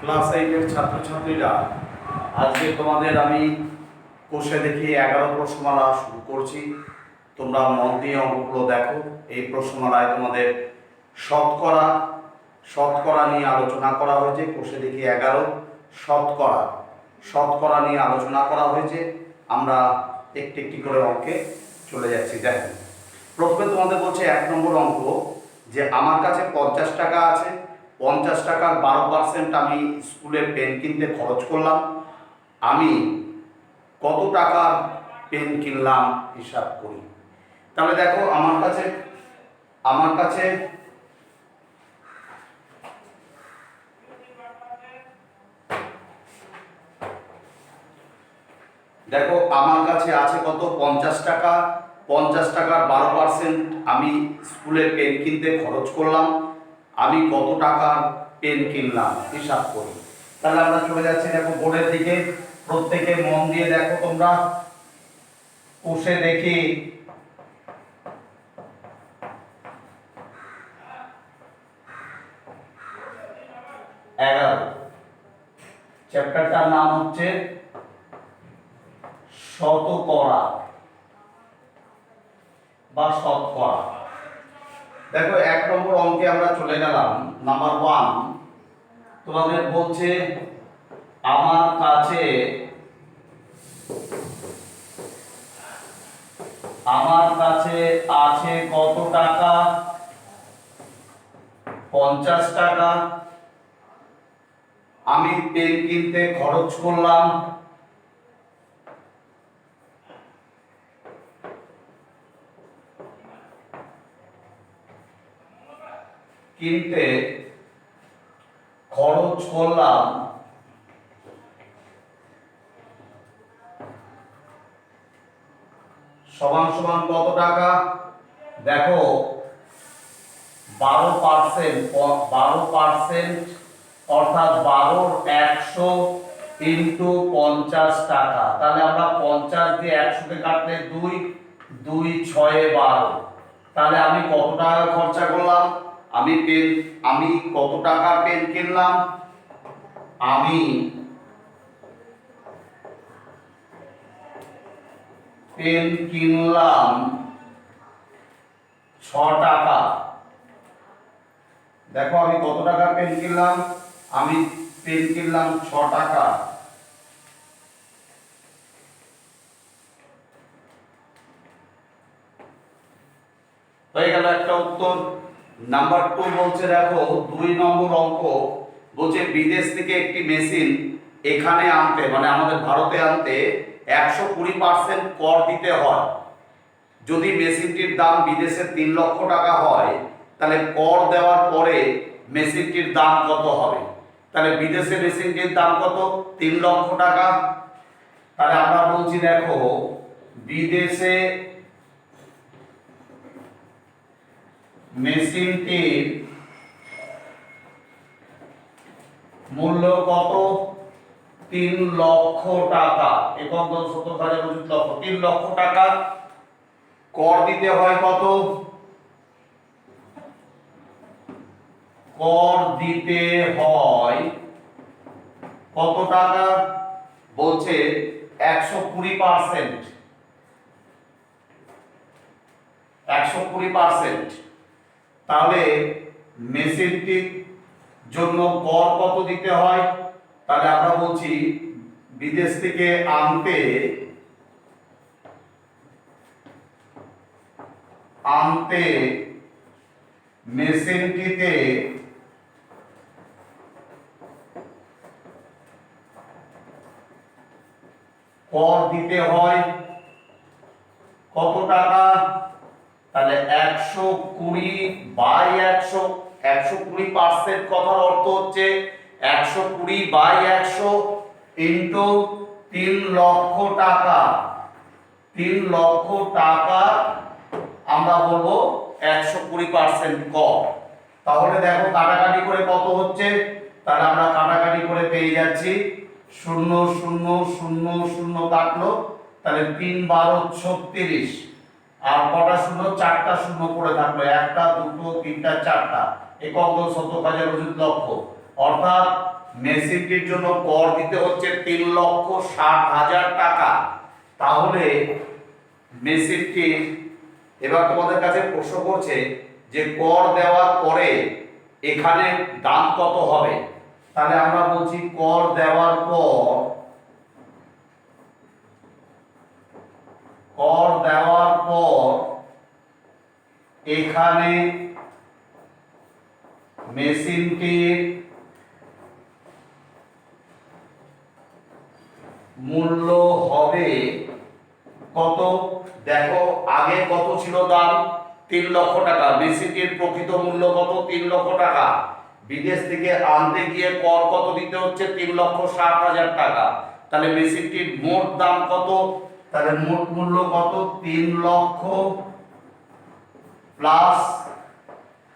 Class 8 এর ছাত্রছাত্রীরা, আজকে তোমাদের আমি কোষে দেখি 11 প্রশ্নমালা শুরু করছি। তোমরা মন দিয়ে অঙ্কগুলো দেখো। এই প্রশ্নমালায় তোমাদের শতকরা শতকরা নিয়ে আলোচনা করা হয়েছে। কোষে দেখি 11 শতকরা নিয়ে আলোচনা করা হয়েছে। আমরা একটি একটি করে অঙ্কে চলে যাচ্ছি। দেখো, প্রথমে তোমাদের বলছে 1 নম্বর অঙ্ক যে আমার কাছে 50 টাকা আছে, 50 টাকার 12% আমি স্কুলে পেন কিনতে খরচ করলাম। আমি কত টাকার পেন কিনলাম হিসাব করি। তাহলে দেখো, আমার কাছে দেখো আমার কাছে আছে কত, 50 টাকা। 50 টাকার 12% আমি স্কুলে পেন কিনতে খরচ করলাম। আমি কত টাকার পেন কিনলাম হিসাব করি। তাহলে আমরা চলে যাচ্ছি, দেখো বোর্ডের দিকে। প্রত্যেকে মন দিয়ে দেখো তোমরা। কোষে দেখি চ্যাপ্টারটার নাম হচ্ছে শতকরা বা শতকরা। দেখো 1 নম্বর অঙ্কে আমরা চলে গেলাম। নাম্বার 1 তোমাদের বলছে আমার কাছে আছে কত টাকা, 50 টাকা। আমি পেন কিনতে খরচ করলাম সমান সমান কত টাকা। দেখো 12% অর্থাৎ 100 ইন্টু 50 টাকা। তাহলে আমরা 50 দিয়ে 100 কে কাটলে 2, 2 6 12। তাহলে আমি কত টাকা খরচা করলাম, আমি কত টাকার পেন কিনলাম। আমি পেন কিনলাম 6 টাকা। দেখো আমি কত টাকার পেন কিনলাম, আমি পেন কিনলাম 6 টাকা। হয়ে গেল একটা উত্তর। নাম্বার 2 বলছে, দেখো 2 নম্বর অঙ্ক বলছে বিদেশ থেকে একটি মেশিন এখানে আনতে, মানে আমাদের ভারতে আনতে 120% কর দিতে হয়। যদি মেশিনটির দাম বিদেশে 3 লক্ষ টাকা হয়, তাহলে কর দেওয়ার পরে মেশিনটির দাম কত হবে। তাহলে বিদেশে মেশিনটির দাম কত, 3 লক্ষ টাকা। তাহলে আমরা বলছি, দেখো বিদেশে মেশিনটির মূল্য কত, 3 লক্ষ টাকা। একক 70,000 লক্ষ, 3 লক্ষ টাকা। কর দিতে হয় কত, কর দিতে হয় কত টাকা বলছে 120%। 120%। তাহলে মেশিনটির জন্য কর কত দিতে হয়। তাহলে আমরা বলছি বিদেশ থেকে আনতে মেশিনটিতে কর দিতে হয় কত টাকা। তাহলে 120/100 কথার অর্থ হচ্ছে 120/100 ইন্টু 3 লক্ষ টাকা। 3 লক্ষ টাকা আমরা বলবো 120% কর। তাহলে দেখো কাটাকাটি করে কত হচ্ছে। তাহলে আমরা কাটাকাটি করে পেয়ে যাচ্ছি 0 0 0 0 কাটলো। তাহলে 3 12 36। আর কটা শূন্য, 4টা শূন্য পড়ে থাকলো, 1টা 2টো 3টা 4টা। একক শতক হাজার অযুত লক্ষ, অর্থাৎ মেশিনটির জন্য কর দিতে হচ্ছে 3,60,000 টাকা। তাহলে মেশিনটি, এবার তোমাদের কাছে প্রশ্ন করছে যে কর দেওয়ার পরে এখানে দাম কত হবে। তাহলে আমরা বলছি কর দেওয়ার পর, কর দেওয়ার পর এখানে মেশিনটির মূল্য হবে কত। দেখো আগে কত ছিল দাম, 3 লক্ষ টাকা। মেশিনটির প্রকৃত মূল্য কত, 3 লক্ষ টাকা। বিদেশ থেকে আনতে গিয়ে কর কত দিতে হচ্ছে, 3,60,000 টাকা। তাহলে মেশিনটির মোট দাম কত, তাহলে মোট মূল্য কত, 3 লক্ষ প্লাস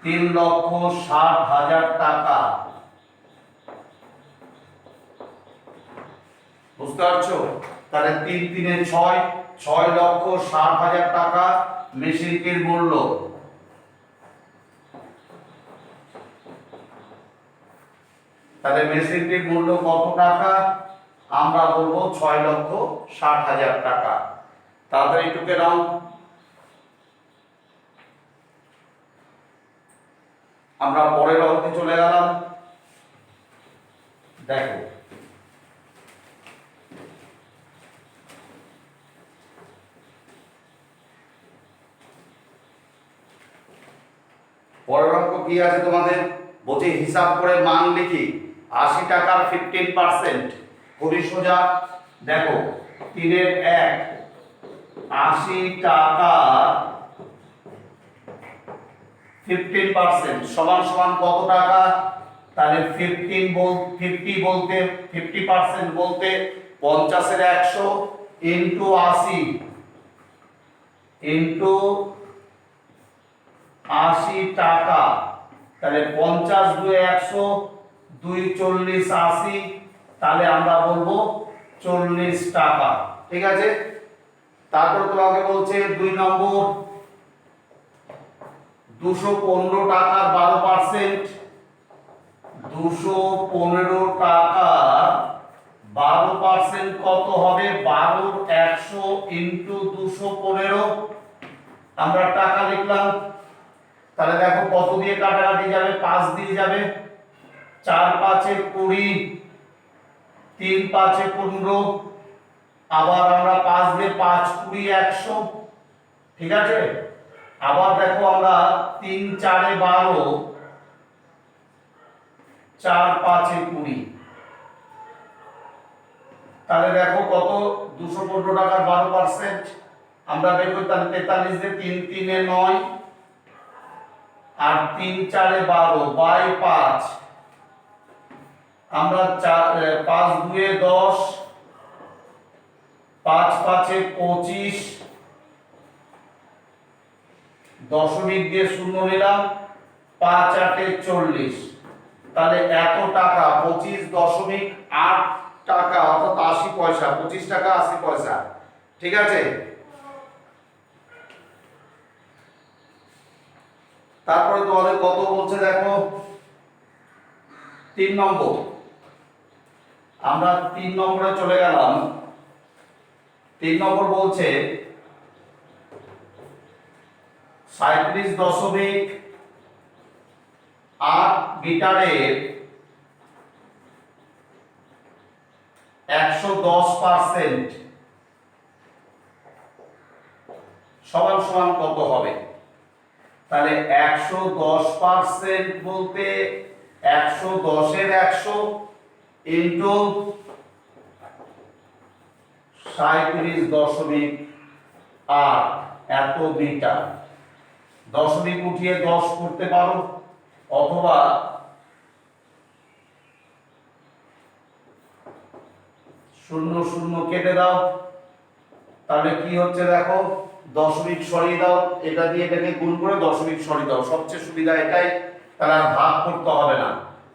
3,60,000 টাকা। বুঝতে পারছো? তাহলে 3 3 6, 6,60,000 টাকা মেশিনটির মূল্য। তাহলে মেশিনটির মূল্য কত টাকা, আমরা বলবো 6,60,000 টাকা। তাড়াতাড়ি টুকে দাও। আমরা পরের অঙ্কে চলে গেলাম। দেখো পরের অঙ্ক কি আছে তোমাদের, বলছে হিসাব করে মান লিখি। 80 টাকার 15%, খুবই সোজা। দেখো 3 এর 1, 80 টাকা 15% সমান সমান কত টাকা। তাহলে 50 বলতে 50% বলতে 50 এর 100 ইনটু 80 ইনটু 80 টাকা। তাহলে 50 2 100, 2 40 80, তাহলে আমরা বলবো 40 টাকা। ঠিক আছে। তারপর তোমাকে বলছে 2 নম্বর, 215 টাকার 12%, 215 টাকার 12% কত হবে, 12 100 ইনটু 215, আমরা টাকা লিখলাম। তাহলে দেখো কত দিয়ে কাটাকাটি যাবে, 5 দিয়ে যাবে। 4 5 20, 3 5 15, আবার আমরা 5 দিয়ে 5 20 100। ঠিক আছে। আবার দেখো আমরা 3 4 12, 4 5 20, তাহলে দেখো কত, 215 টাকার 12%। আমরা দেখো তাহলে 43 দিয়ে 3 3 9, আর 3 4 12 বাই 5, আমরা 5 2 10, 5 5 25, দশমিক দিয়ে শূন্য নিলাম, 5 8 40, তাহলে এত টাকা 25.8 টাকা, অর্থাৎ 80 পয়সা, 25 টাকা 80 পয়সা। ঠিক আছে। তারপরে তোমাদের কত বলছে দেখো, 3 নম্বর, আমরা 3 নম্বরে চলে গেলাম। 3 নম্বর বলছে 37.8 মিটারের 110% সমান সমান কত হবে। তাহলে 110% বলতে 110 এর 100 ইনটু 37.8 এত মিটার। দশমিক উঠিয়ে 10 করতে পারো, অথবা শূন্য শূন্য কেটে দাও। তাহলে কি হচ্ছে দেখো, দশমিক সরিয়ে দাও, এটা দিয়ে এটাকে গুণ করে দশমিক সরিয়ে দাও, সবচেয়ে সুবিধা এটাই। তাহলে আর ভাগ করতে হবে না।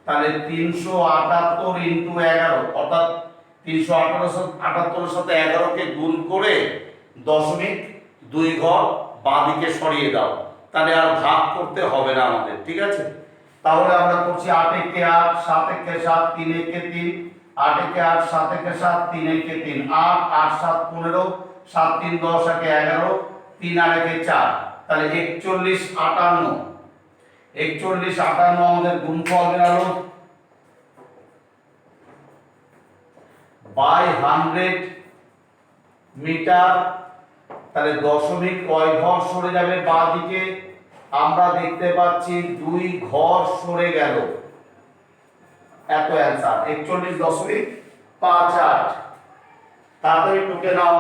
তাহলে 378 ইনটু 11, অর্থাৎ 378 এর সাথে 11 কে গুণ করে দশমিক 2 ঘর বাঁ দিকে সরিয়ে দাও, তাহলে আর ভাগ করতে হবে না আমাদের। ঠিক আছে। তাহলে আমরা করছি 8 একে 8, 7 একে 7, 3 একে 3, 8 একে 8, 7 একে 7, 3 একে 3, 8, 8 7 15, 7 3 10 একে 11, 3 আর একে 4, তাহলে 41 58, 41 58 আমাদের গুণফল বেরালো বাই 100 মিটার। তাহলে দশমিক কয় ঘর সরে যাবে বাঁ দিকে? আমরা দেখতে পাচ্ছি 2 ঘর সরে গেল। এত অ্যান্সার 41.58। তাড়াতাড়ি টুকে নাও।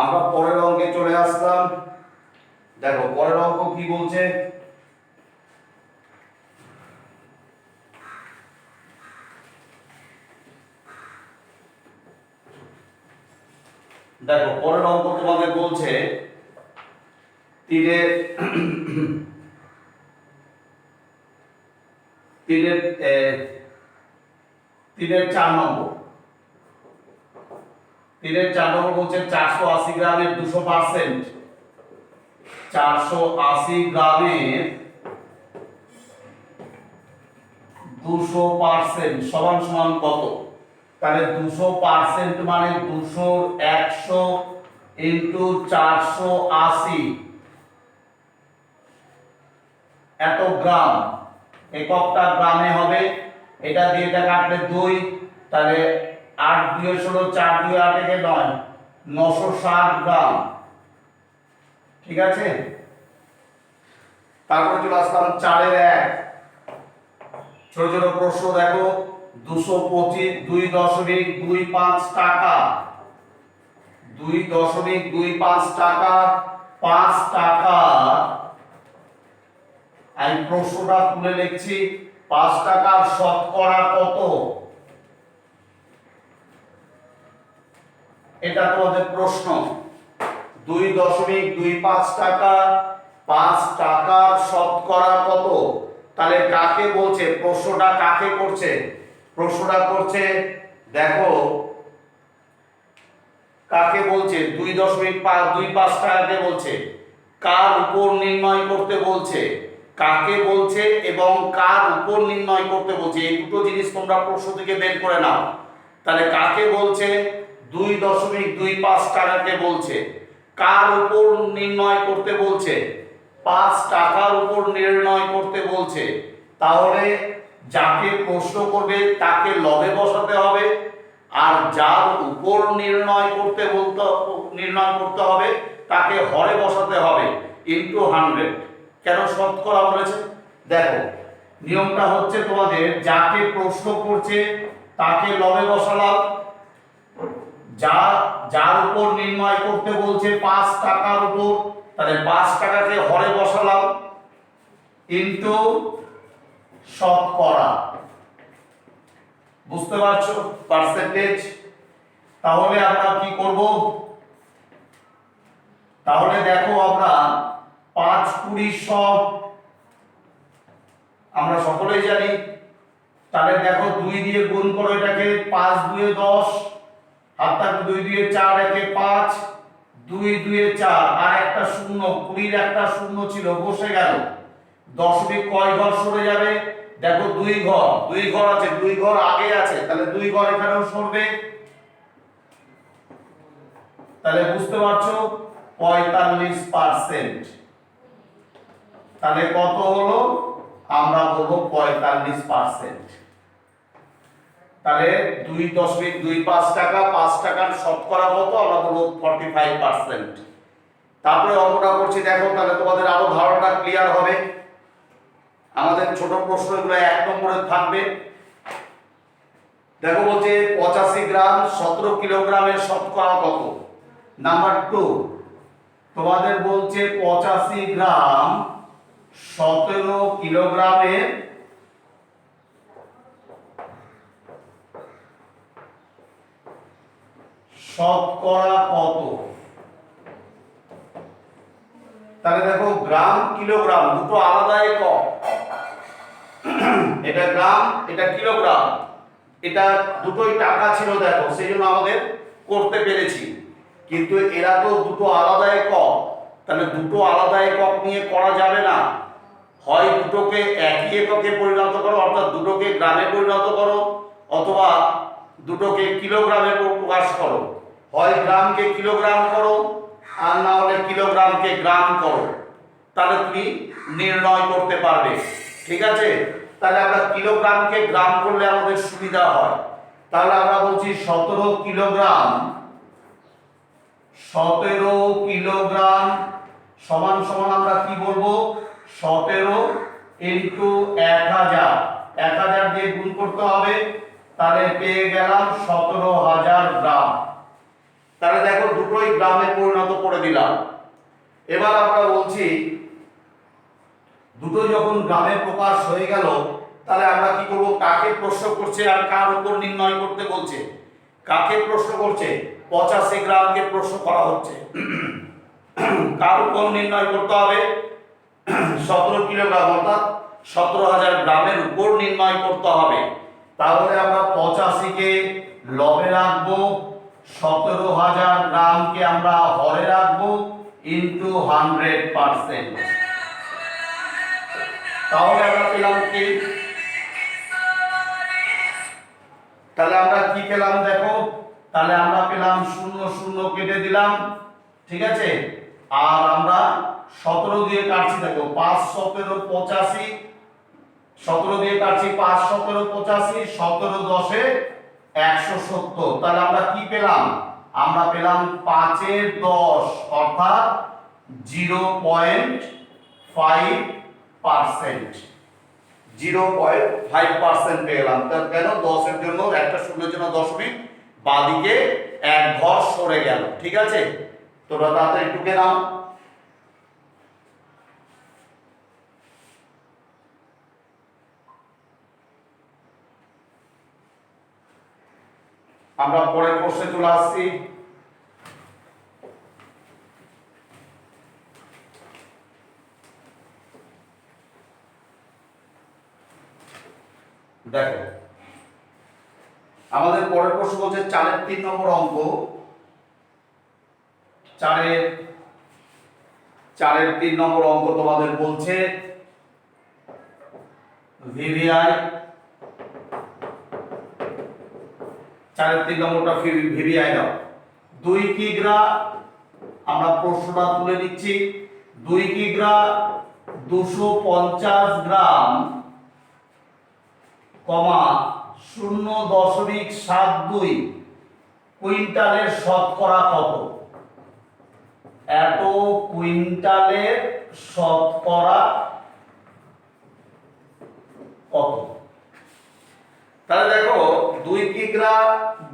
আমরা পরের অঙ্কে চলে আসলাম। দেখো পরের অঙ্ক কি বলছে। দেখো পরের অঙ্ক তোমাদের বলছে তিনের 4 নম্বর। 4 নম্বর বলছে 480 গ্রামের 200%, 480 গ্রামের 200% সমান সমান কত? তাহলে 200% মানে 200 100 ইনটু 480 এত গ্রাম, এককটা গ্রামে হবে। এটা দিয়ে কাটলে 2, তাহলে 8 2 16, 4 2 8 একে 9, 960 গ্রাম। ঠিক আছে, তারপরে চলে আসলাম 4 এর 1। ছোট ছোট প্রশ্ন দেখো। 225 2.25 টাকা, 2.25 টাকা, 5 টাকা। আমি প্রশ্নটা তুলে লিখছি, 5 টাকার শতকরা কত? এটা তোমাদের প্রশ্ন। 2.25 টাকা, 5 টাকার শতকরা কত? তাহলে কাকে বলছে? প্রশ্নটা কাকে করছে? প্রশ্নটা করছে দেখো কাকে বলছে? 2.25 টাকাকে বলছে। কার উপর নির্ণয় করতে বলছে? কাকে বলছে এবং কার উপর নির্ণয় করতে বলছে? এই দুটো জিনিস তোমরা প্রশ্ন থেকে বের করে নাও। তাহলে কাকে বলছে? 2.25 টাকাকে বলছে। কার উপর নির্ণয় করতে বলছে? 5 টাকার উপর নির্ণয় করতে বলছে। তাহলে যাকে প্রশ্ন করবে তাকে লবে বসাতে হবে, আর যার উপর নির্ণয় করতে হবে তাকে হরে বসাতে হবে ইনটু 100। কেন শতকরা বলেছে? দেখো নিয়মটা হচ্ছে তোমাদের, যাকে প্রশ্ন করছে তাকে লবে বসালাম, যার উপর নির্ণয় করতে বলছে 5 টাকার উপর, তাহলে 5 টাকাকে হরে বসালাম ইনটু শতকরা। বুঝতে পারছো? পার্সেন্টেজ। তাহলে আমরা কি করব? তাহলে দেখো আমরা 5 20 100 আমরা সকলেই জানি। তাহলে দেখো 2 দিয়ে গুণ করো এটাকে, 5 2 10, হাতটা 2 2 4 একে 5, 2 2 4 আর একটা শূন্য, 20 এর একটা শূন্য ছিল বসে গেল। দশমিক কয় ঘর সরে যাবে? দেখো 2 ঘর, 2 ঘর আছে, 2 ঘর আগে আছে, তাহলে 2 ঘর এখানেও সরবে। তাহলে বুঝতে পারছো 45%। তাহলে কত হলো? আমরা বলবো 45%। তাহলে 2.25 টাকা, 5 টাকার শতকরা কত? আমরা বলবো 45%। তারপরে অঙ্কটা করছি দেখো, তাহলে তোমাদের আরো ধারণাটা ক্লিয়ার হবে। আমাদের ছোট প্রশ্ন এগুলো 1 নম্বরে থাকবে। দেখো বলছে 85 গ্রাম 17 কিলোগ্রামের শতকরা কত? নাম্বার 2 তোমাদের বলছে 85 গ্রাম 17 কিলোগ্রামের শতকরা কত? তাহলে দেখো গ্রাম কিলোগ্রাম দুটো আলাদা একক। এটা গ্রাম, এটা কিলোগ্রাম, এটা দুটোই টাকা ছিল দেখো, সেই জন্য আমাদের করতে পেরেছি। কিন্তু এরা তো দুটো আলাদা একক, তাহলে দুটো আলাদা একক নিয়ে করা যাবে না। হয় দুটোকে একই এককে পরিণত করো, অর্থাৎ দুটোকে গ্রামে পরিণত করো, অথবা দুটোকে কিলোগ্রামে প্রকাশ করো। হয় গ্রামকে কিলোগ্রাম করো, আর না হলে কিলোগ্রামকে গ্রাম করো, তাহলে তুমি নির্ণয় করতে পারবে। ঠিক আছে, তাহলে আমরা কিলোগ্রামকে গ্রাম করলে আমাদের সুবিধা হয়। তাহলে আমরা বলছি 17 কিলোগ্রাম, 17 কিলোগ্রাম সমান সমান আমরা কি বলবো, 17 ইন্টু 1000, 1000 দিয়ে গুণ করতে হবে, তাহলে পেয়ে গেলাম 17,000 গ্রাম। তাহলে দেখো দুটোই গ্রামে পরিণত করে দিলাম। এবার আমরা বলছি দুটো যখন গ্রামে প্রকাশ হয়ে গেল, তাহলে আমরা কি করব, কাকে প্রশ্ন করছে আর কার উপর নির্ণয় করতে বলছে। কাকে প্রশ্ন করছে, 85 গ্রামকে প্রশ্ন করা হচ্ছে। কার উপর নির্ণয় করতে হবে, 17 কিলোগ্রাম অর্থাৎ 17,000 গ্রামের উপর নির্ণয় করতে হবে। তাহলে আমরা 85 কে লবে রাখবো, 17,000 গ্রামকে আমরা হরে রাখবো, ইন্টু 100%। তাহলে আমরা পেলাম কি, তাহলে আমরা কি পেলাম দেখো, তাহলে আমরা পেলাম 0 0 কেটে দিলাম। ঠিক আছে, আর আমরা 17 দিয়ে কাটছি, দেখো 5 17 85, 17 দিয়ে কাটছি, 5 17 85, 17 10 170। তাহলে আমরা কি পেলাম, আমরা পেলাম 5 এর 10 অর্থাৎ 0.5%, 0.5% পেয়ে গেলাম। তার কেন, 10 এর জন্য একটা শূন্যের জন্য দশমিক বাদিকে এক ঘর সরে গেল। ঠিক আছে, তোমরা তাড়াতাড়ি টুকে নাও। আমরা পরের প্রশ্নে চলে আসছি। দেখো আমাদের পরের প্রশ্ন বলছে 4 এর 3 নম্বর অঙ্ক, 4 এর 3 নম্বর অঙ্ক তোমাদের বলছে ভিভিআই, 4 এর 3 নম্বরটা ভিভিআই দাও। 2 কিগ্রা, আমরা প্রশ্নটা তুলে নিচ্ছি, 2 কিগ্রা 250 গ্রাম, 0.72 কুইন্টালের শতকরা কত। এত কুইন্টালের শতকরা কত। তাহলে দেখো 2 কিগ্রা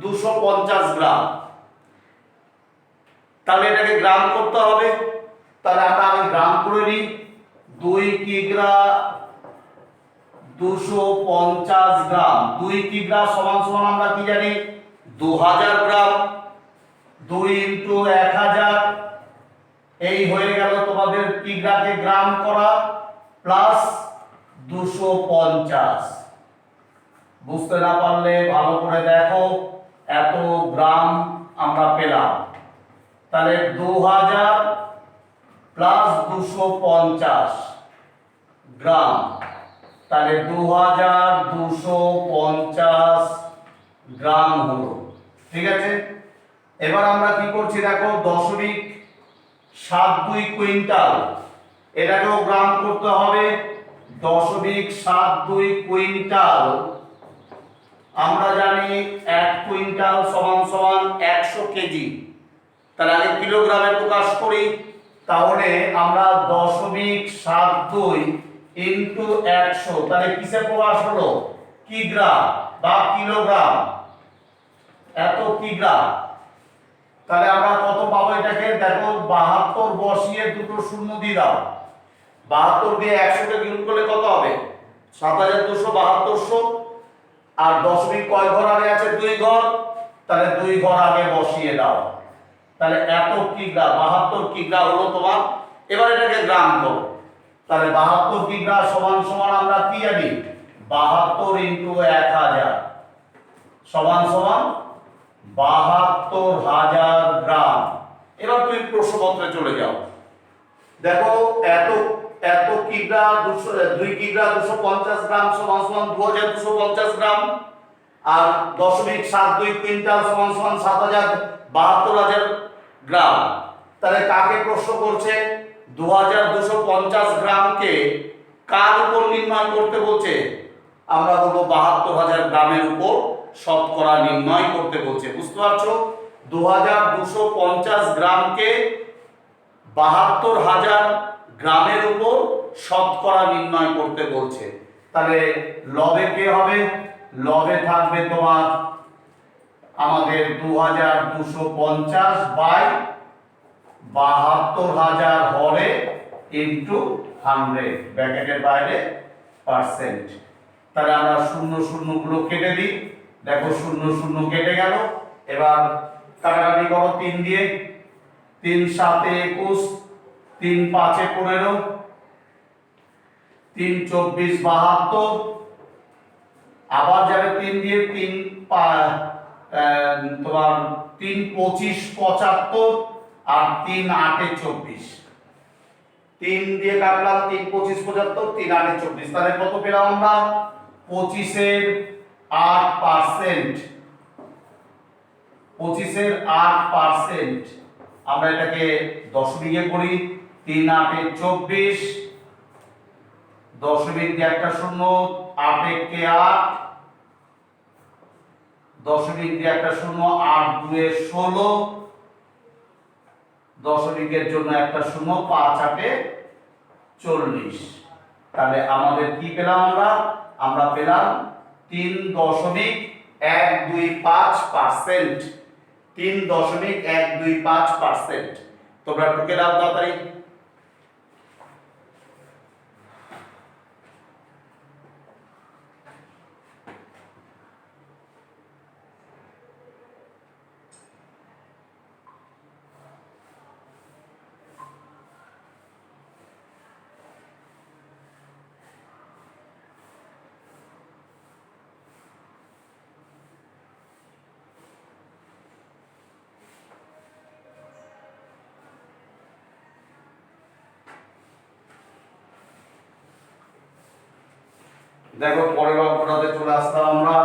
250 গ্রাম, তাহলে এটাকে গ্রাম করতে হবে। তাহলে আমরা আগে গ্রাম করে নিই। 2 কিগ্রা 250 গ্রাম, 2 কিগ্রা সমান সমান আমরা কি জানি, 2000 গ্রাম, 2 ইন্টু 1000, এই হয়ে গেল তোমাদের কিগ্রাকে গ্রাম করা, প্লাস 250। বুঝতে না পারলে ভালো করে দেখো, এত গ্রাম আমরা পেলাম। তাহলে 2000 প্লাস 250 গ্রাম, তাহলে 2250 গ্রাম হলো। ঠিক আছে, এবার আমরা কি করছি দেখো, 0.72 কুইন্টাল, এটাকেও গ্রাম করতে হবে। 0.72 কুইন্টাল, আমরা জানি 1 কুইন্টাল সমান সমান 100 কেজি। তাহলে আগে কিলোগ্রামে প্রকাশ করি, তাহলে আমরা 0.72 ইন্টু 100, তাহলে কিসে প্রকাশ হলো, কিগ্রা বা কিলোগ্রাম, এত কিগ্রা। তাহলে আমরা কত পাবো এটাকে দেখো, 72 বসিয়ে দুটো শূন্য দিয়ে দাও, 72 দিয়ে 100 কে গুণ করলে কত হবে, 7200, আর দশমিক কয় ঘর আগে আছে, 2 ঘর, তাহলে 2 ঘর আগে বসিয়ে দাও। তাহলে এত কিগ্রা, 72 কিগ্রা হলো তোমার। এবার এটাকে গ্রাম করো, তাহলে 72 কিগ্রা সমান সমান আমরা কি জানি, 72 ইন্টু 1000 সমান সমান 72,000 গ্রাম। এবার তুমি প্রশ্নপত্রে চলে যাও, দেখো এত এত কিগ্রা 2 কিগ্রা 250 গ্রাম সমান সমান 2250 গ্রাম, আর 0.72 কুইন্টাল সমান সমান 72,000 গ্রাম। তাহলে কাকে প্রশ্ন করছে? 2250 গ্রামকে কার উপর নির্ণয় করতে বলছে? আমরা বলবো 72,000 গ্রামের উপর শতকরা নির্ণয় করতে বলছে। বুঝতে পারছো? 2250 গ্রামকে 72,000 গ্রামের উপর শতকরা নির্ণয় করতে বলছে। তাহলে লবে কে হবে? লবে থাকবে তোমার আমাদের 2250 বাই 72,000 হরে ইনটু 100 ব্র্যাকেটের বাইরে পার্সেন্ট। তাহলে আমরা শূন্য শূন্য গুলো কেটে দিই, দেখো শূন্য শূন্য কেটে গেল। এবার কাটাকাটি করো 3 দিয়ে, 3 7 21, 3 5 15, 3 24 72, আবার যাবে 3 দিয়ে, 3 তোমার 3 25 75 আর 3 8 24। 3 দিয়ে কাটলাম 3 25 75, 3 8 24। তাহলে কত পেলাম আমরা? 25 এর 8%। 25 এর 8%। আমরা এটাকে দশমিকে করি। 3 8 24, দশমিক দিয়ে একটা শূন্য, 8 একে 8, দশমিক দিয়ে একটা শূন্য, 8 2 16, দশমিকের জন্য একটা শূন্য, 5 8 40। তাহলে আমাদের কি পেলাম আমরা? আমরা পেলাম 3.125%। 3.125%। তোমরা টুকে দাও তাড়াতাড়ি। দেখো পরের অঙ্কটাতে চলে আসলাম আমরা।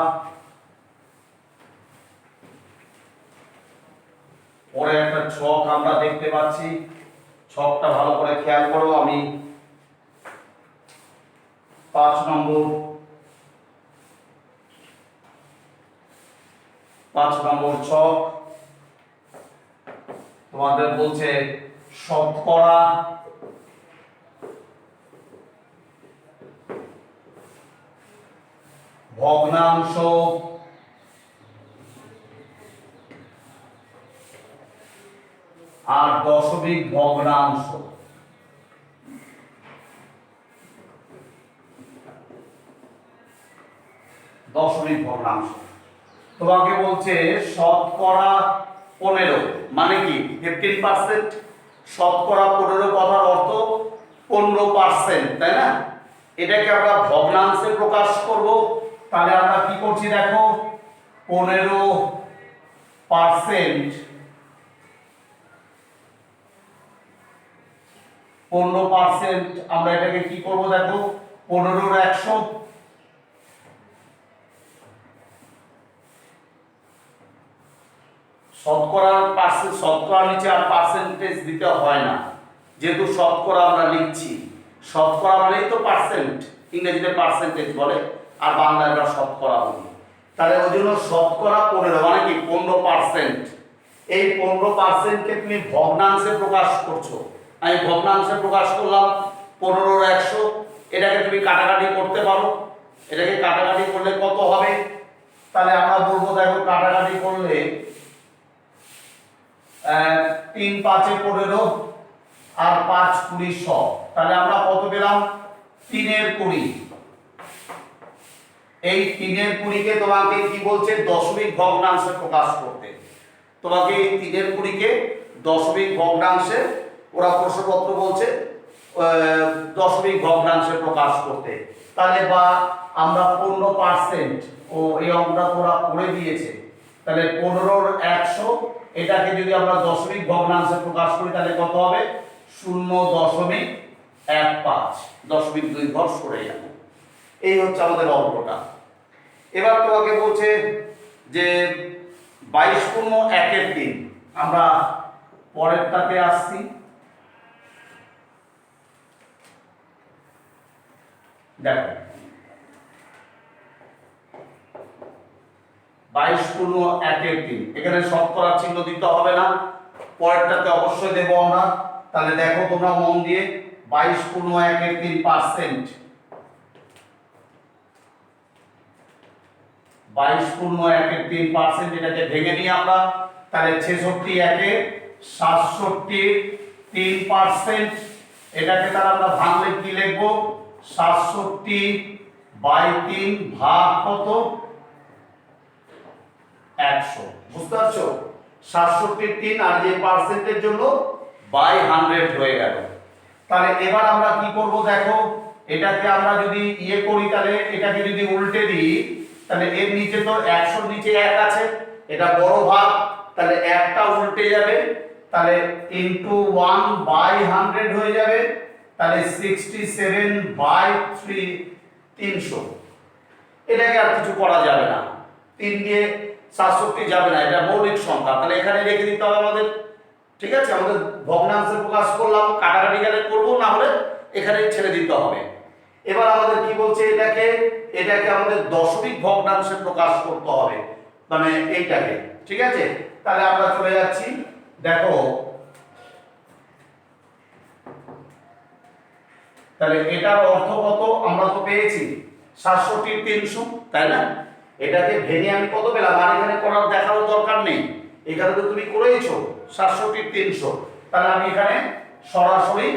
পরে একটা ছক আমরা দেখতে পাচ্ছি, ছকটা ভালো করে খেয়াল করো। আমি 5 নম্বর ছক তোমাদের বলছে শতকরা ভগ্নাংশ আর দশমিক ভগ্নাংশ। দশমিক ভগ্নাংশ তোমাকে বলছে শতকরা 15, মানে কি 15%। শতকরা 15 কথার অর্থ 15%, তাই না? এটাকে আমরা ভগ্নাংশে প্রকাশ করব। তাহলে আমরা কি করছি দেখো, 15%। 15% আমরা এটাকে কি করব দেখো, 15 এর 100। শতকরার পার্সেন্ট, শতকরার নিচে আর পার্সেন্টেজ দিতে হয় না, যেহেতু শতকরা আমরা লিখছি। শতকরা মানেই তো পার্সেন্ট, ইংরেজিতে পার্সেন্টেজ বলে, আর বাংলায় আমরা শতকরা বলি। তাহলে ওই জন্য শতকরা 15 মানে কি 15%। এই 15%কে তুমি ভগ্নাংশে প্রকাশ করছো। আমি ভগ্নাংশে প্রকাশ করলাম 15 এর 100। এটাকে তুমি কাটাকাটি করতে পারো। এটাকে কাটাকাটি করলে কত হবে? তাহলে আমরা বলবো দেখো, কাটাকাটি করলে 3 5 15 আর 5 20 100। তাহলে আমরা কত পেলাম? 3 এর 20। এই 3 এর 20 কে তোমাকে কি বলছে? দশমিক ভগ্নাংশে প্রকাশ করতে। তোমাকে এই 3 এর 20 কে দশমিক ভগ্নাংশে, ওরা প্রশ্নপত্র বলছে দশমিক ভগ্নাংশে প্রকাশ করতে। তাহলে বা আমরা 15%, ও এই অঙ্কটা তোরা করে দিয়েছে, তাহলে 15 এর 100, এটাকে যদি আমরা দশমিক ভগ্নাংশে প্রকাশ করি তাহলে কত হবে? 0.15, 0.2 ঘর সরে যাবে। এই হচ্ছে আমাদের অঙ্কটা। এবার তোমাকে বলছে যে 22/1 আমরা পরেরটাতে আসছি। দেখো 22/1, এখানে শতকরা চিহ্ন দিতে হবে না, পরেরটাতে অবশ্যই দেব আমরা। তাহলে দেখো তোমরা মন দিয়ে, 22/1, 22/1, এটাকে ভেঙে নিই আমরা। তাহলে 66/1, এটাকে তাহলে আমরা ভাঙলে কি লিখবো? 67/3 ভাগ কত? 100। বুঝতে পারছো? 67/3 আর যে পার্সেন্টের জন্য বাই 100 হয়ে গেল। তাহলে এবার আমরা কি করব দেখো, এটাকে আমরা যদি ইয়ে করি, তাহলে এটাকে যদি উল্টে দিই, তাহলে এর নিচে তো 100 এর নিচে 1 আছে, এটা বড় ভাগ, তাহলে একটা উল্টে যাবে, তাহলে ইনটু 1/100 হয়ে যাবে, তাহলে 67/300। এটাকে আর কিছু করা যাবে না, 3 দিয়ে 67 যাবে না, এটা মৌলিক সংখ্যা, তাহলে এখানে রেখে দিতে হবে আমাদের। ঠিক আছে, আমাদের ভগ্নাংশে প্রকাশ করলাম, কাটাকাটি গেলে করব, না হলে এখানে ছেড়ে দিতে হবে। এবার আমাদের কি বলছে, এটাকে আমাদের দশমিক ভগ্নাংশে প্রকাশ করতে হবে, মানে এইটাকে। ঠিক আছে, তাহলে আমরা চলে যাচ্ছি। দেখো তাহলে এটার অর্থ কত আমরা তো পেয়েছি 67/300, তাই না? এটাকে ভেঙে আমি কত পেলাম? আর এখানে করার দেখানোর দরকার নেই, এখানে তো তুমি করেইছো 67/300। তাহলে আমি এখানে সরাসরি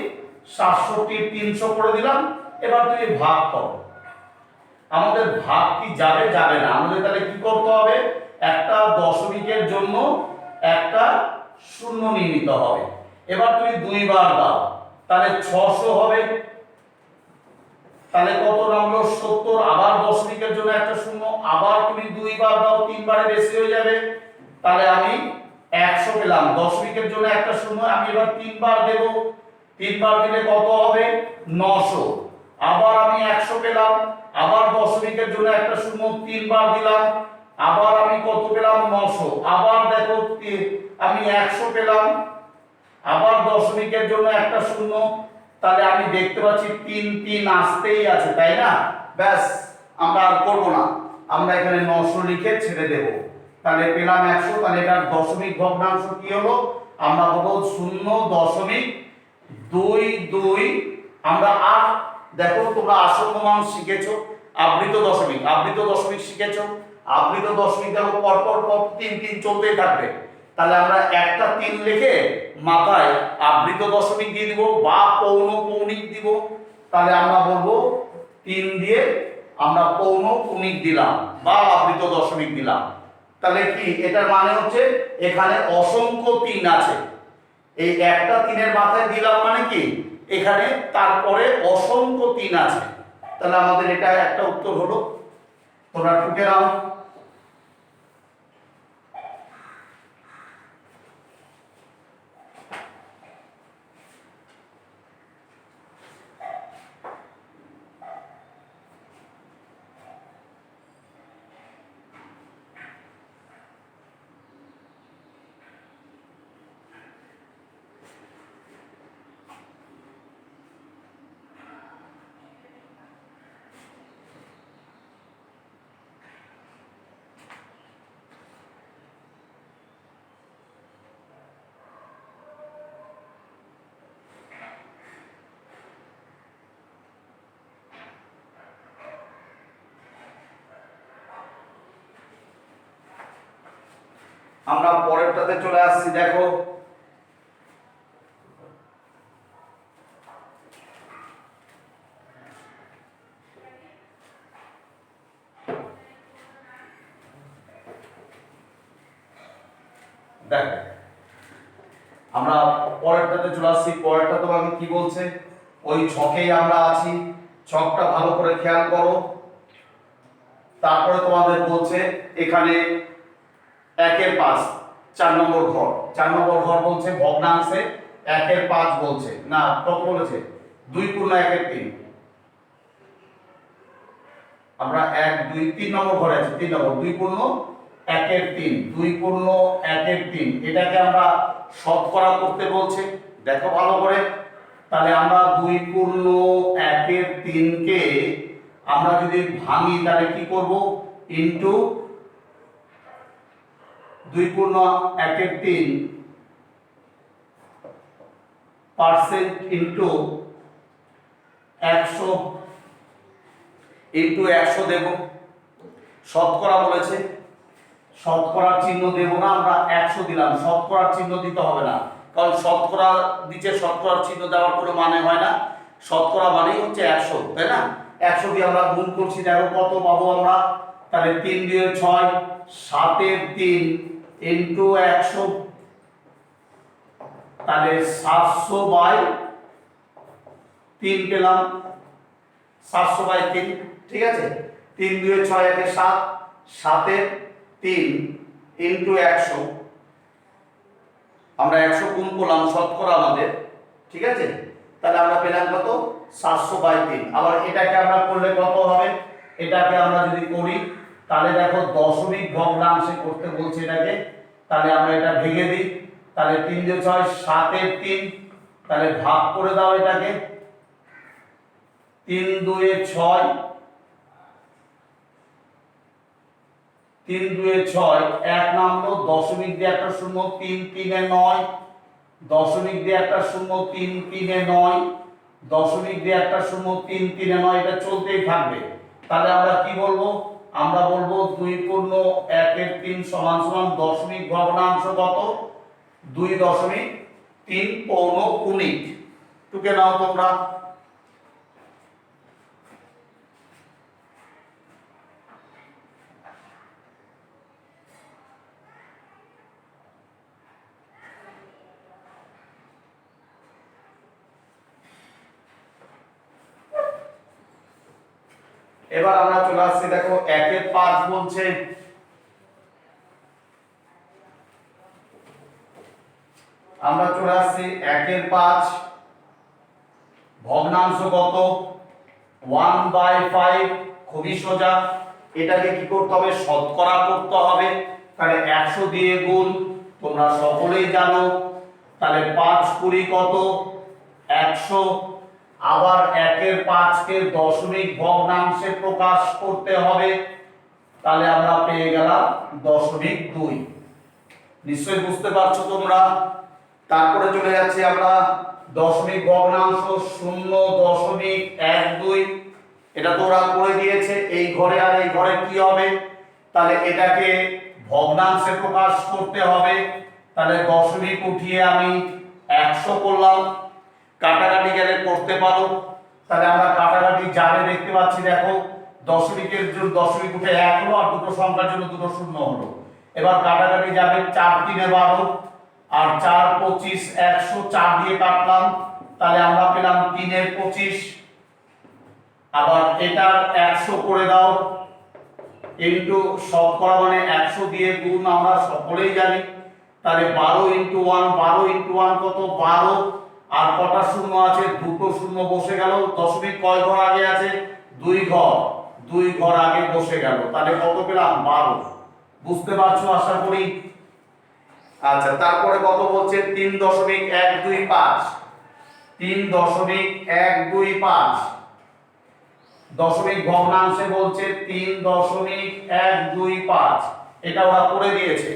67/300 করে দিলাম। এবার তুমি ভাগ করো। আমাদের ভাগ কি যাবে? যাবে না। আমাদের তাহলে কি করতে হবে? একটা দশমিকের জন্য একটা শূন্য নিয়ে নিতে হবে। এবার তুমি 2 বার দাও, তাহলে 600 হবে। তাহলে কত নামলো? 70। আবার দশমিকের জন্য একটা শূন্য, আবার তুমি 2 বার দাও, 3 বারে বেশি হয়ে যাবে, তাহলে আমি 100 পেলাম। দশমিকের জন্য একটা শূন্য, আমি এবার 3 বার দেব, 3 বার দিলে কত হবে? 900। আবার আমি 100 পেলাম, আবার দশমিকের জন্য একটা শূন্য, 3 বার দিলাম, আবার আমি কত পেলাম? 900। আবার দেখো আমি 100 পেলাম, আবার দশমিকের জন্য একটা শূন্য, তাহলে আমি দেখতে পাচ্ছি 3 আসতেই আছে, তাই না? ব্যাস, আমরা আর করব না, আমরা এখানে 900 লিখে ছেড়ে দেব। তাহলে পেলাম 100। তাহলে এটার দশমিক ভগ্নাংশ কি হলো? আমরা বলবো 0.22। আমরা আর দেখো তোমরা আসন্ন মান শিখেছো, আবৃত দশমিক শিখেছো। আবৃত দশমিক দেখো পরপর 3 চলতেই থাকবে। তাহলে আমরা একটা 3 লিখে মাথায় আবৃত দশমিক দিয়ে দিব বা পৌনঃপুনিক দিব। তাহলে আমরা বলবো 3 দিয়ে আমরা পৌনঃপুনিক দিলাম বা আবৃত দশমিক দিলাম। তাহলে কি এটার মানে হচ্ছে এখানে অসংখ্য 3 আছে। এই একটা 3-এর মাথায় দিলাম মানে কি এখানে তারপরে অসংখ্য 3 আছে। তাহলে আমাদের এটা একটা উত্তর হলো। তোমরা টুকে নাও। আমরা পরেরটাতে চলে আসছি। দেখো দেখো আমরা পরেরটাতে চলে আসছি। পরেরটা তোমাকে কি বলছে? ওই ছকেই আমরা আছি, ছকটা ভালো করে খেয়াল করো। তারপরে তোমাদের বলছে এখানে 1/5 4 নম্বর ঘর, 4 নম্বর ঘর বলছে ভগ্নাংশে 1/5 বলছে না, কত বলেছে 2/1/3। আমরা 1 2 3 নম্বর ঘরে আছে, 3 নম্বর 2/1/3, 2/1/3 এটাকে আমরা শতকরা করতে বলছে। দেখো ভালো করে, তাহলে আমরা 2/1/3 কে আমরা যদি ভাঙি তাহলে কি করব, ইনটু 2/1/3 পার্সেন্ট ইনটু 100 ইনটু 100 দেব। শতকরা বলেছে, শতকরার চিহ্ন দেব না, আমরা 100 দিলাম, শতকরার চিহ্ন দিতে হবে না, কারণ শতকরা দিচ্ছে, শতকরার চিহ্ন দেওয়ার কোনো মানে হয় না। শতকরা মানেই হচ্ছে 100, তাই না? 100 দিয়ে আমরা গুণ করছি, দেখো কত পাবো আমরা, তাহলে 3 দিয়ে 6, 7 3 ইনটু 100, তাহলে 700/3 পেলাম, 700/3, ঠিক আছে। 3 2 6 1 7, 7 3 ইনটু 100, আমরা 100 গুণ করলাম শতকরা আমাদের, ঠিক আছে। তাহলে আমরা পেলাম কত, 700/3। আবার এটাকে আমরা করলে কত হবে, এটাকে আমরা যদি করি তাহলে দেখো দশমিক ভগ্নাংশে করতে বলছে এটাকে, তাহলে আমরা এটা ভেঙে দিই, তাহলে 3 দিয়ে 6 7 3, তাহলে ভাগ করে দাও এটাকে, 3 2 6, 3 2 6, 1 নামলো, দশমিক দিয়ে একটা শূন্য, 3 3 9, দশমিক দিয়ে একটা শূন্য, 3 3 9, দশমিক দিয়ে একটা শূন্য, 3 3 9, এটা চলতেই থাকবে। তাহলে আমরা কি বলবো, আমরা বলবো 2/1/3 সমান সমান দশমিক ভগ্নাংশ কত, 2.3 পৌনঃপুনিক। টুকে নাও তোমরা। এবার আমরা চলে আসছি, দেখো 1/5 বলছে, আমরা চলে আসছি 1/5 ভগ্নাংশ কত, 1/5, খুবই সোজা। এটাকে কি করতে হবে, শতকরা করতে হবে, তাহলে 100 দিয়ে গুণ, তোমরা সকলেই জানো, তাহলে 5 20 কত, 100। আবার 1/5 কে দশমিক ভগ্নাংশে প্রকাশ করতে হবে, তাহলে আমরা পেয়ে গেলাম 0.2। নিশ্চয়ই বুঝতে পারছো তোমরা। তারপরে চলে যাচ্ছি আমরা দশমিক ভগ্নাংশ 0.12, এটা তো ওরা করে দিয়েছে, এই ঘরে আর এই ঘরে কি হবে, তাহলে এটাকে ভগ্নাংশে প্রকাশ করতে হবে, তাহলে দশমিক উঠিয়ে আমি 100 করলাম, কাটাকাটি গেলে করতে পারো, তাহলে আমরা কাটাকাটি যাবে দেখতে পাচ্ছি, দেখো দশমিকের জন্য দশমিক উঠে 1 হলো, আর দুটো সংখ্যার জন্য দুটো শূন্য হলো। এবার কাটাকাটি যাবে, 4 3 12, আর 4 25 100, 4 দিয়ে কাটলাম, তাহলে আমরা পেলাম 3 25। আবার এটা 100 করে দাও, ইনটু শতকরা মানে 100 দিয়ে গুণ, আমরা সকলেই জানি, তাহলে 12 ইনটু 1, 12 ইনটু 1 কত, 12, আর কটা শূন্য আছে, দুটো শূন্য বসে গেল, দশমিক কয় ঘর আগে আছে, 2 ঘর, 2 ঘর আগে বসে গেল, তাহলে কত পেলাম, 12। বুঝতে পারছো আশা করি। আচ্ছা, তারপরে কত বলছে, 3.125, 3.125 দশমিক ভগ্নাংশে বলছে 3.125, এটা ওরা করে দিয়েছে।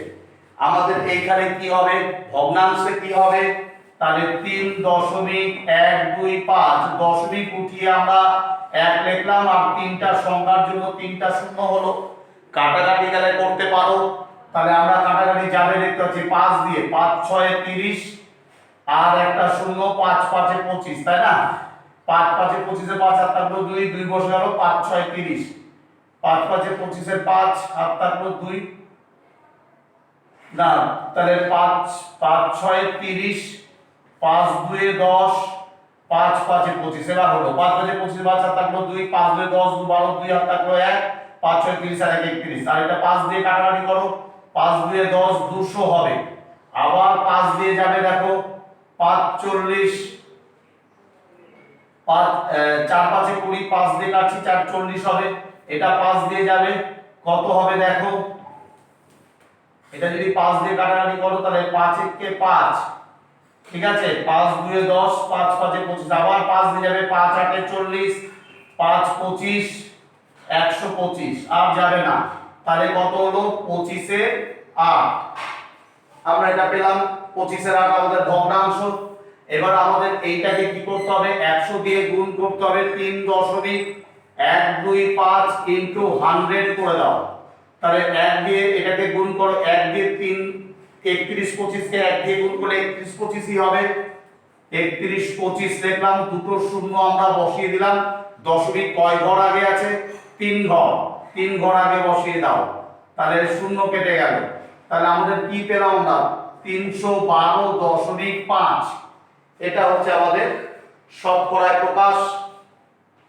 আমাদের এইখানে কি হবে, ভগ্নাংশে কি হবে, তাহলে 3.125, দশমিক উঠিয়ে আমরা 1 লিখলাম, আর তিনটা সংখ্যার জন্য তিনটা শূন্য হলো, কাটাকাটি গেলে করতে পারো, তাহলে আমরা কাটাকাটি যাবে দেখতে পাচ্ছি 5 দিয়ে, 5 6 30, আর একটা শূন্য, 5 5 25, তাই না, 5 5 25 5 আর থাকলো 2, 2 বসে গেল, 5 6 30, 5 5 25 5 আর থাকলো 2, না তাহলে 5 5 6 30, 5 2 10, 5 5 এ 25 এবার হলো 5 5 এ 25 5 হাত থাকলো 2 5 2 10 2 12 2 হাত থাকলো 1 5 6 30 আর 1 31 আর এটা 5 দিয়ে কাটাকাটি করো 5 2 10 200 হবে আবার 5 দিয়ে যাবে দেখো 5 40 5 4 5 এ 20 5 দিয়ে কাটছি 4 40 হবে এটা 5 দিয়ে যাবে কত হবে দেখো এটা যদি 5 দিয়ে কাটাকাটি করো তাহলে 5 1 5 ঠিক আছে 5 2 এ 10 5 5 এ 25 আবার 5 দিয়ে যাবে 5 8 এ 40 5 25 125 আর যাবে না তাহলে কত হলো 25 এর 8 আমরা এটা পেলাম 25 এর 8 আমাদের ভগ্নাংশ এবার আমাদের এইটাকে কি করতে হবে 100 দিয়ে গুণ করতে হবে 3.125 ইনটু 100 করে দাও তাহলে 1 দিয়ে এটাকে গুণ করো 1 দিয়ে 3 31 25 কে 1 দিয়ে গুণ করলে 31 25ই হবে 31 25 লিখলাম দুটো শূন্য আমরা বসিয়ে দিলাম দশমিক কয় ঘর আগে আছে 3 ঘর আগে বসিয়ে দাও তাহলে শূন্য কেটে গেল তাহলে আমাদের কি পেলাম আমরা 312.5 এটা হচ্ছে আমাদের শতকরায় প্রকাশ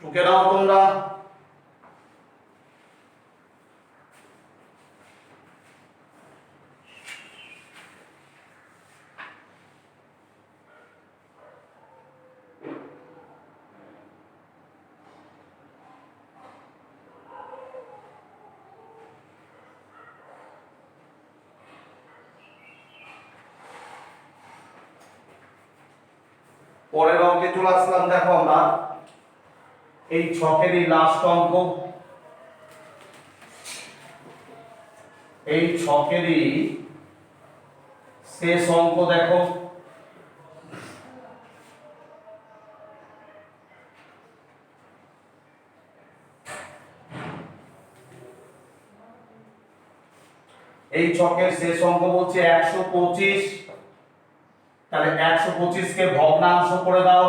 টুকে দাও তোমরা পরের অঙ্কে চলে আসলাম দেখো আমরা এই ছকেরই লাস্ট অঙ্ক এই ছকেরই শেষ অঙ্ক দেখো এই ছকের শেষ অঙ্ক বলছে 125 তাহলে 125 কে ভগ্নাংশ করে দাও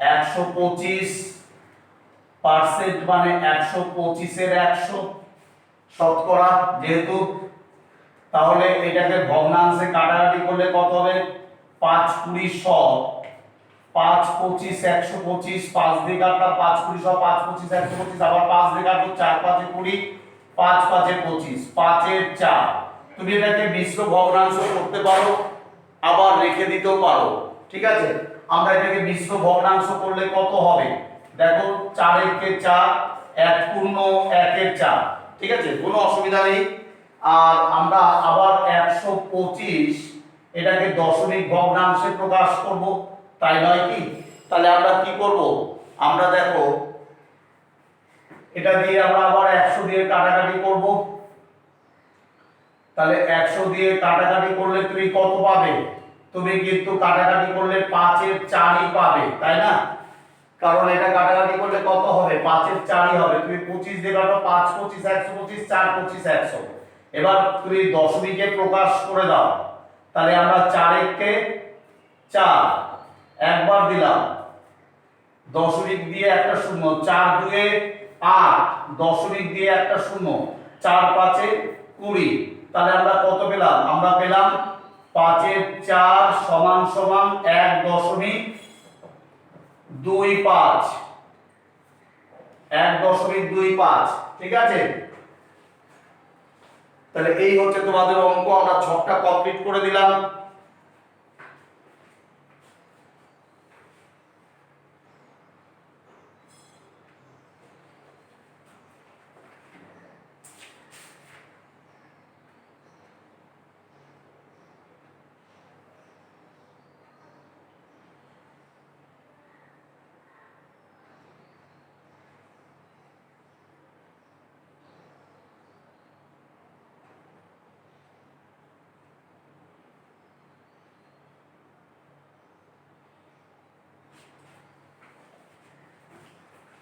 125% মানে 125 এর 100 শতকরা যেহেতু তাহলে এটাকে ভগ্নাংশে কাটাকাটি করলে কত হবে 5 20 100 5 25 125 5 দিয়ে কাটলাম 5 20 100 5 25 125 আবার 5 দিয়ে কাটবো 4 5 20 5 5 25 5 এর 4 তুমি এটাকে মিশ্র ভগ্নাংশ করতে পারো আবার রেখে দিতেও পারো ঠিক আছে আমরা এটাকে মিশ্র ভগ্নাংশ করলে কত হবে দেখো 4 একে 4 1 পূর্ণ 1 এর 4 ঠিক আছে কোনো অসুবিধা নেই আর আমরা আবার 125 এটাকে দশমিক ভগ্নাংশে প্রকাশ করব তাই নয় কি তাহলে আমরা কি করব আমরা দেখো এটা দিয়ে আমরা আবার 100 দিয়ে কাটাকাটি করব তাহলে 100 দিয়ে কাটাকাটি করলে তুমি কত পাবে তুমি কিন্তু কাটাকাটি করলে 5 এর 4ই পাবে তাই না কারণ এটা কাটাকাটি করলে কত হবে 5 এর 4ই হবে তুমি 25 দিয়ে কাটো 5 25 125 4 25 100 এবার তুমি দশমিকে প্রকাশ করে দাও তাহলে আমরা 4 একে 4 একবার দিলাম দশমিক দিয়ে একটা শূন্য 4 দুয়ে 8 দশমিক দিয়ে একটা শূন্য 4 5 এ 20 তাহলে আমরা কত পেলাম আমরা পেলাম 5 এর 4 সমান সমান 1.25 1.25 ঠিক আছে তাহলে এই হচ্ছে তোমাদের অঙ্ক আমরা ছকটা কমপ্লিট করে দিলাম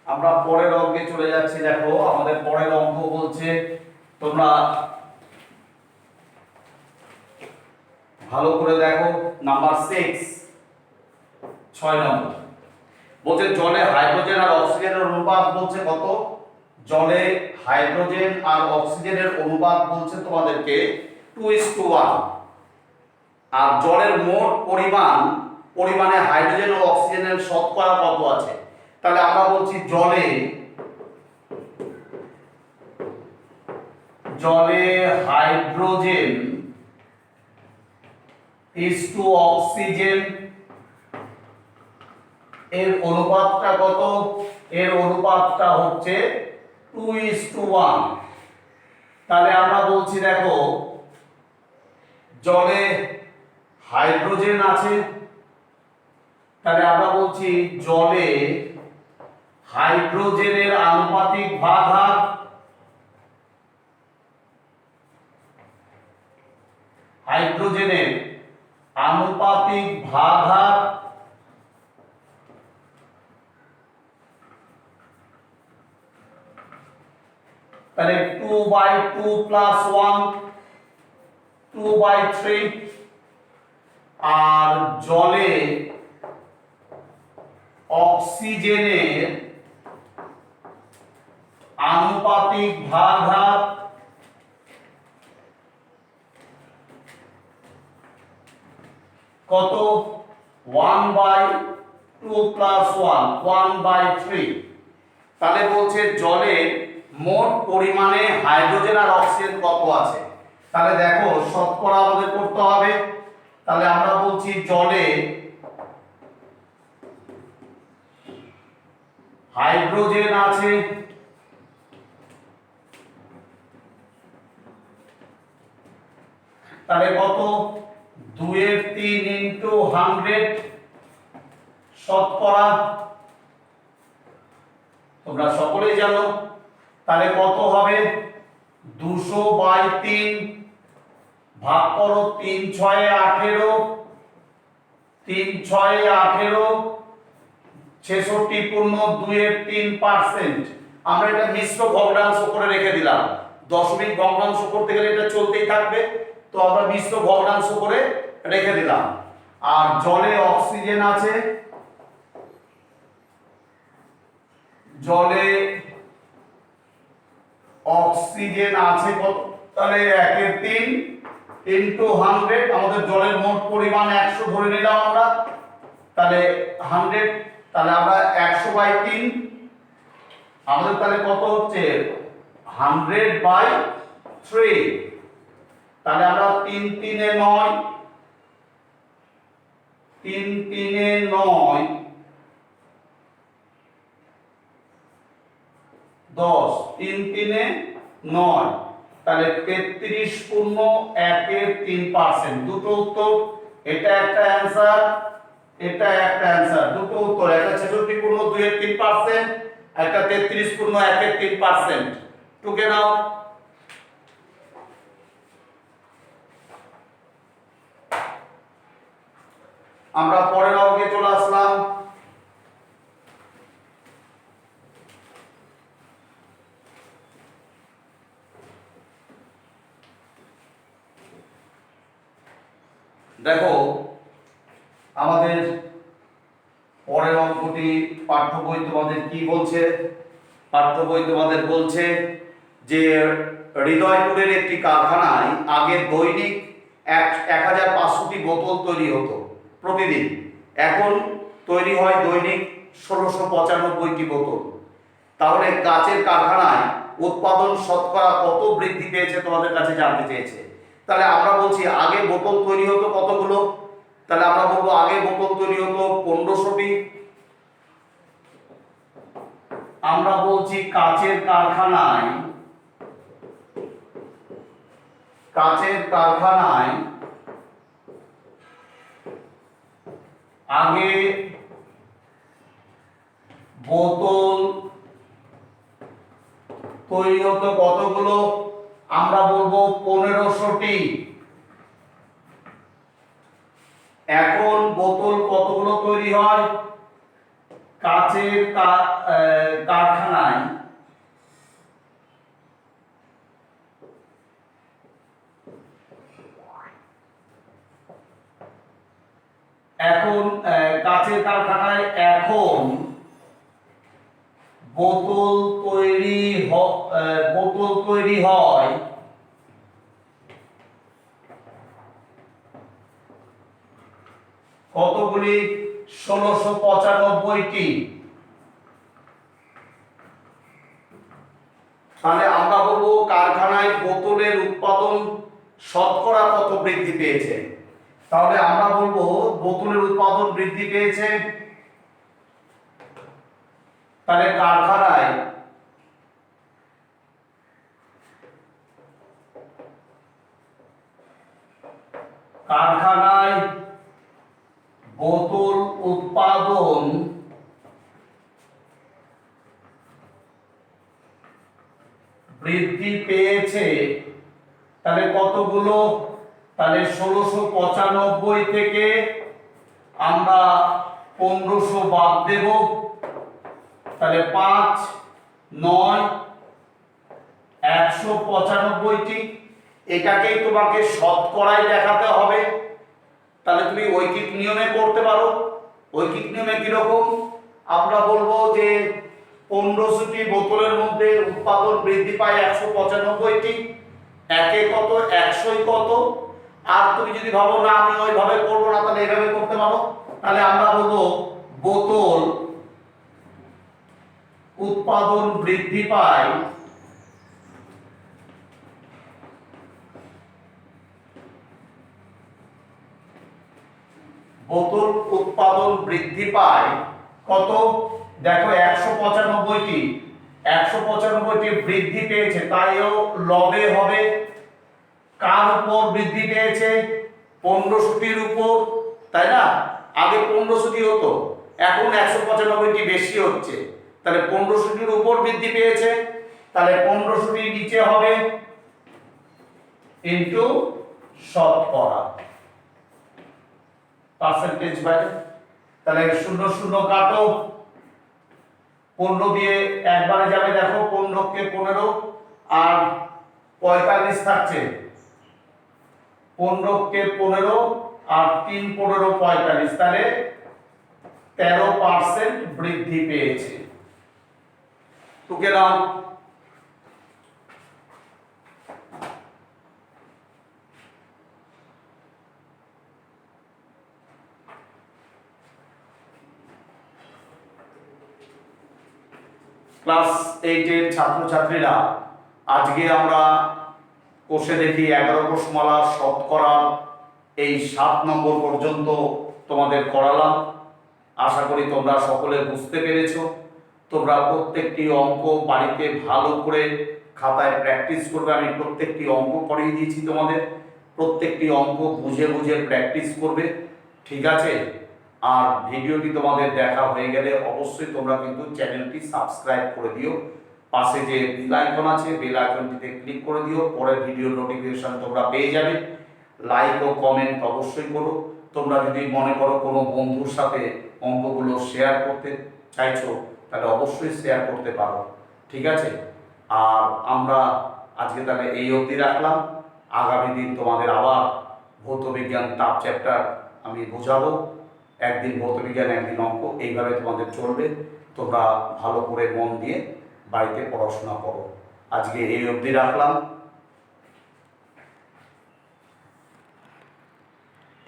আমরা পরের অঙ্কে চলে যাচ্ছি দেখো আমাদের পরের অঙ্ক বলছে তোমরা ভালো করে দেখো নাম্বার 6 6 নম্বর বলছে জলে হাইড্রোজেন আর অক্সিজেনের অনুপাত বলছে কত জলে হাইড্রোজেন আর অক্সিজেনের অনুপাত বলছে তোমাদেরকে 2:1 আর জলের মোট পরিমাণ পরিমাণে হাইড্রোজেন ও অক্সিজেনের শতকরা কত আছে। তাহলে আমরা বলছি জলে হাইড্রোজেন ইজ টু অক্সিজেন এর অনুপাতটা কত? এর অনুপাতটা হচ্ছে 2:1। তাহলে আমরা বলছি দেখো জলে হাইড্রোজেন আছে, তাহলে আমরা বলছি জলে হাইড্রোজেনের আনুপাতিক ভাগ হাইড্রোজেনের আনুপাতিক ভাগ তাহলে 2/2 প্লাস 1 2/3। আর জলে অক্সিজেনের আনুপাতিক ভাগ কত? 1/2 প্লাস 1 1/3। তাহলে বলছে জলে মোট পরিমাণে হাইড্রোজেন আর অক্সিজেন কত আছে। তাহলে দেখো শতকরা আমাদের করতে হবে। তাহলে আমরা বলছি জলে হাইড্রোজেন আছে তাহলে কত? 2/3 ইন্টু 100 শতকরা, তোমরা সকলেই জানো। তাহলে কত হবে? 200/3 ভাগ করো 3/6 = 18 3/6 = 18 66 পূর্ণ 2/3%। আমরা এটা মিশ্র ভগ্নাংশ করে রেখে দিলাম। দশমিক ভগ্নাংশ করতে গেলে এটা চলতেই থাকবে, তো আমরা মিশ্র ভগ্নাংশ করে রেখে দিলাম। আর জলে অক্সিজেন আছে, জলে অক্সিজেন আছে কত? তাহলে 1/3 ইনটু 100। আমাদের জলের মোট পরিমাণ 100 ধরে নিলাম আমরা, তাহলে 100। তাহলে আমরা 100/3 আমাদের তাহলে কত হচ্ছে? 100/3। তাহলে আমরা 3 3 9 3 3 9 10 3 3 9, তাহলে 33 পূর্ণ 1/3%। দুটো উত্তর, এটা একটা অ্যানসার, এটা একটা অ্যানসার। দুটো উত্তর, একটা 66 পূর্ণ 2/3%, একটা 33 পূর্ণ 1/3%। টুকে নাও। আমরা পরের অঙ্কে চলে আসলাম। দেখো আমাদের পরের অঙ্কটি পাঠ্য বই তোমাদের কি বলছে? পাঠ্য বই তোমাদের বলছে যে হৃদয়পুরের একটি কারখানায় আগে দৈনিক 1500টি বোতল তৈরি হতো প্রতিদিন, এখন তৈরি হয় দৈনিক 1695টি বোতল। তাহলে কাচের কারখানায় উৎপাদন শতকরা কত বৃদ্ধি পেয়েছে তোমাদের কাছে জানতে চেয়েছে। তাহলে আমরা বলছি আগে বোতল তৈরি হতো কতগুলো? তাহলে আমরা বলবো আগে বোতল তৈরি হতো 1500টি। আমরা বলছি কাচের কারখানায় আগে বোতল তৈরি হতো কতগুলো? আমরা বলবো 1500টি। এখন বোতল কতগুলো তৈরি হয়? কাচের কারখানায় এখন বোতল তৈরি হয় কতগুলি 1695টি। তাহলে আমরা বলবো কারখানায় বোতলের উৎপাদন শতকরা কত বৃদ্ধি পেয়েছে। তাহলে আমরা বলবো বোতলের উৎপাদন বৃদ্ধি পেয়েছে, তাহলে কারখানায় বোতল উৎপাদন বৃদ্ধি পেয়েছে। তাহলে কতগুলো? তাহলে 1695 থেকে আমরা 1500 বাদ দেব, তাহলে 5 9 195টি। এটাকেই তোমাকে শতকরায় দেখাতে হবে। তাহলে তুমি ঐকিক নিয়মে করতে পারো। ঐকিক নিয়মে কিরকম? আমরা বলবো যে 1500টি বোতলের মধ্যে উৎপাদন বৃদ্ধি পায় 195টি, একে কত 100ই কত। আর তুমি যদি ভাবো না আমি ওইভাবে করবো না, তাহলে এইভাবে করতে পারো। তাহলে আমরা বলবো বোতল উৎপাদন বৃদ্ধি পায় বোতল উৎপাদন বৃদ্ধি পায় কত? দেখো 195টি, 195টি বৃদ্ধি পেয়েছে, তাইও লবে হবে। কার উপর বৃদ্ধি পেয়েছে? 1500টির উপর, তাই না? আগে 1500টি হতো, এখন 195টি বেশি হচ্ছে, তাহলে 1500টির উপর বৃদ্ধি পেয়েছে। তাহলে 1500টি নিচে হবে ইনটু শতকরা, পার্সেন্টেজ বাইরে। তাহলে 0 0 কাটো, 15 দিয়ে একবারে যাবে। দেখো 15 কে 15 আর 45 থাকছে, 15 কে 15 আর 3 15 45, তাহলে 13% বৃদ্ধি পেয়েছে। টুকে দাও। ক্লাস 8 এর ছাত্রছাত্রীরা, আজকে আমরা কোষে দেখি 11 কোষমালা শতকরা এই 7 নম্বর পর্যন্ত তোমাদের করালাম। আশা করি তোমরা সকলে বুঝতে পেরেছো। তোমরা প্রত্যেকটি অঙ্ক বাড়িতে ভালো করে খাতায় প্র্যাকটিস করবে। আমি প্রত্যেকটি অঙ্ক করিয়ে দিয়েছি তোমাদের, প্রত্যেকটি অঙ্ক বুঝে বুঝে প্র্যাকটিস করবে, ঠিক আছে? আর ভিডিওটি তোমাদের দেখা হয়ে গেলে অবশ্যই তোমরা কিন্তু চ্যানেলটি সাবস্ক্রাইব করে দিও। পাশে যে বেল আইকন আছে, বেল আইকনটিতে ক্লিক করে দিও, পরের ভিডিও নোটিফিকেশন তোমরা পেয়ে যাবে। লাইক ও কমেন্ট অবশ্যই করো। তোমরা যদি মনে করো কোনো বন্ধুর সাথে অঙ্কগুলো শেয়ার করতে চাইছো, তাহলে অবশ্যই শেয়ার করতে পারো, ঠিক আছে? আর আমরা আজকে তাহলে এই অবধি রাখলাম। আগামী দিন তোমাদের আবার ভৌতবিজ্ঞান টাফ চ্যাপ্টার আমি বোঝাবো। একদিন ভৌতবিজ্ঞান, একদিন অঙ্ক, এইভাবে তোমাদের চলবে। তোমরা ভালো করে মন দিয়ে বাড়িতে পড়াশোনা করো। আজকে এই অবধি রাখলাম।